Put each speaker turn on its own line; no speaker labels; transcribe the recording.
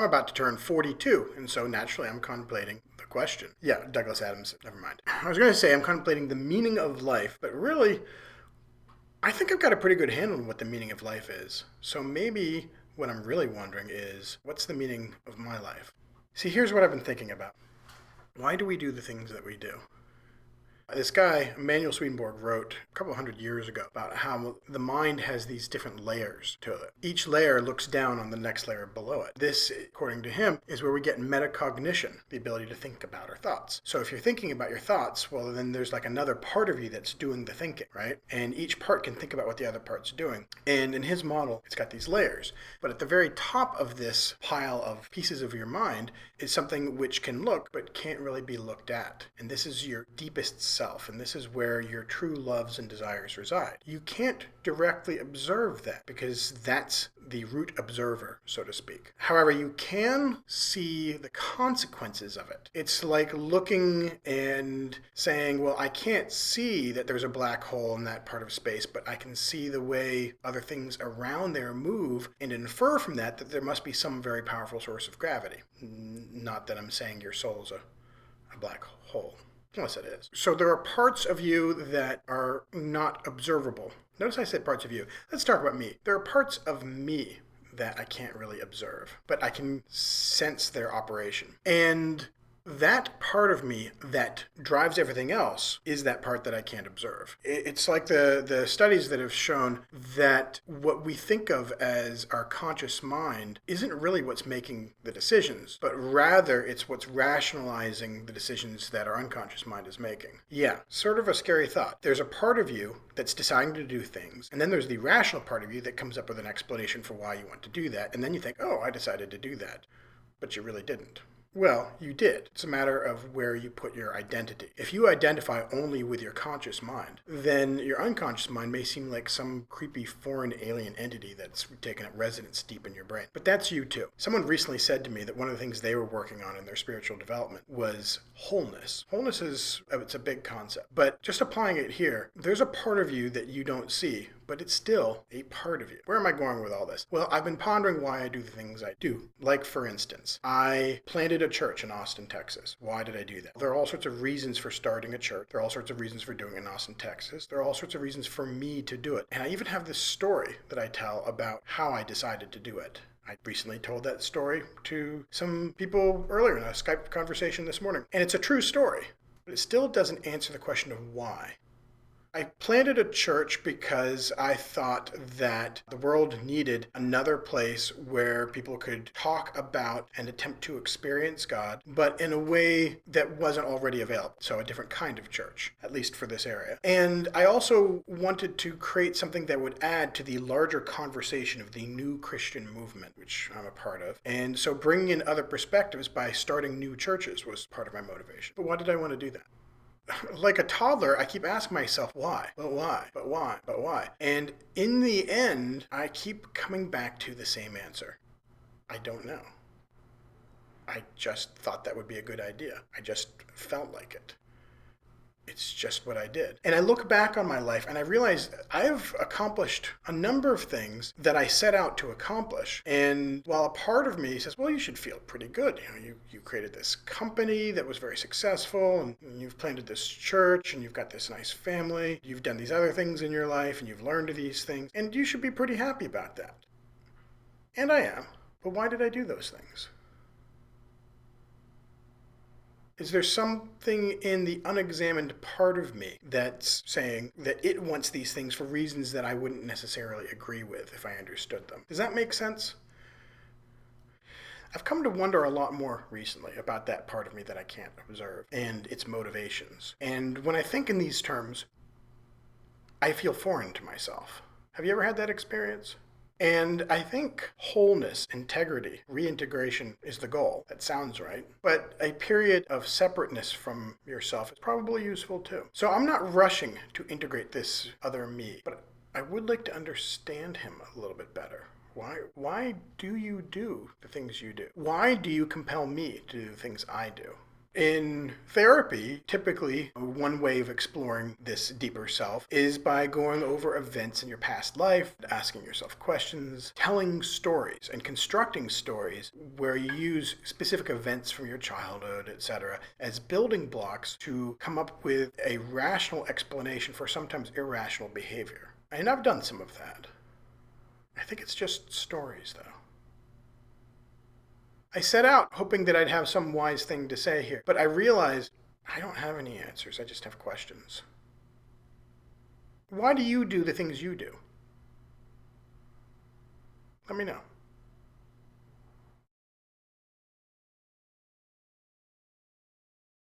about to turn 42, and so naturally I'm contemplating the question. Yeah, Douglas Adams, never mind. I was going to say I'm contemplating the meaning of life, but really, I think I've got a pretty good handle on what the meaning of life is. So maybe what I'm really wondering is, what's the meaning of my life? See, here's what I've been thinking about. Why do we do the things that we do? This guy, Emanuel Swedenborg, wrote a couple hundred years ago about how the mind has these different layers to it. Each layer looks down on the next layer below it. This, according to him, is where we get metacognition, the ability to think about our thoughts. So if you're thinking about your thoughts, well, then there's like another part of you that's doing the thinking, right? And each part can think about what the other part's doing. And in his model, it's got these layers. But at the very top of this pile of pieces of your mind is something which can look, but can't really be looked at. And this is your deepest self, and this is where your true loves and desires reside. You can't directly observe that because that's the root observer, so to speak. However, you can see the consequences of it. It's like looking and saying, well, I can't see that there's a black hole in that part of space, but I can see the way other things around there move and infer from that that there must be some very powerful source of gravity. Not that I'm saying your soul's a black hole. Unless it is. So there are parts of you that are not observable. Notice I said parts of you. Let's talk about me. There are parts of me that I can't really observe, but I can sense their operation. And that part of me that drives everything else is that part that I can't observe. It's like the studies that have shown that what we think of as our conscious mind isn't really what's making the decisions, but rather it's what's rationalizing the decisions that our unconscious mind is making. Yeah, sort of a scary thought. There's a part of you that's deciding to do things, and then there's the rational part of you that comes up with an explanation for why you want to do that, and then you think, oh, I decided to do that, but you really didn't. Well, you did. It's a matter of where you put your identity. If you identify only with your conscious mind, then your unconscious mind may seem like some creepy foreign alien entity that's taken up residence deep in your brain. But that's you too. Someone recently said to me that one of the things they were working on in their spiritual development was wholeness. Wholeness it's a big concept, but just applying it here, there's a part of you that you don't see, but it's still a part of you. Where am I going with all this? Well, I've been pondering why I do the things I do. Like, for instance, I planted a church in Austin, Texas. Why did I do that? There are all sorts of reasons for starting a church. There are all sorts of reasons for doing it in Austin, Texas. There are all sorts of reasons for me to do it. And I even have this story that I tell about how I decided to do it. I recently told that story to some people earlier in a Skype conversation this morning. And it's a true story, but it still doesn't answer the question of why. I planted a church because I thought that the world needed another place where people could talk about and attempt to experience God, but in a way that wasn't already available. So a different kind of church, at least for this area. And I also wanted to create something that would add to the larger conversation of the new Christian movement, which I'm a part of. And so bringing in other perspectives by starting new churches was part of my motivation. But why did I want to do that? Like a toddler, I keep asking myself, why? But why? But why? But why? And in the end, I keep coming back to the same answer. I don't know. I just thought that would be a good idea. I just felt like it. It's just what I did. And I look back on my life and I realize I've accomplished a number of things that I set out to accomplish. And while a part of me says, well, you should feel pretty good. You created this company that was very successful, and you've planted this church, and you've got this nice family. You've done these other things in your life, and you've learned these things, and you should be pretty happy about that. And I am. But why did I do those things? Is there something in the unexamined part of me that's saying that it wants these things for reasons that I wouldn't necessarily agree with if I understood them? Does that make sense? I've come to wonder a lot more recently about that part of me that I can't observe and its motivations. And when I think in these terms, I feel foreign to myself. Have you ever had that experience? And I think wholeness, integrity, reintegration is the goal. That sounds right. But a period of separateness from yourself is probably useful too. So I'm not rushing to integrate this other me, but I would like to understand him a little bit better. Why do you do the things you do? Why do you compel me to do the things I do? In therapy, typically, one way of exploring this deeper self is by going over events in your past life, asking yourself questions, telling stories, and constructing stories where you use specific events from your childhood, etc., as building blocks to come up with a rational explanation for sometimes irrational behavior. And I've done some of that. I think it's just stories, though. I set out hoping that I'd have some wise thing to say here, but I realized I don't have any answers. I just have questions. Why do you do the things you do? Let me know.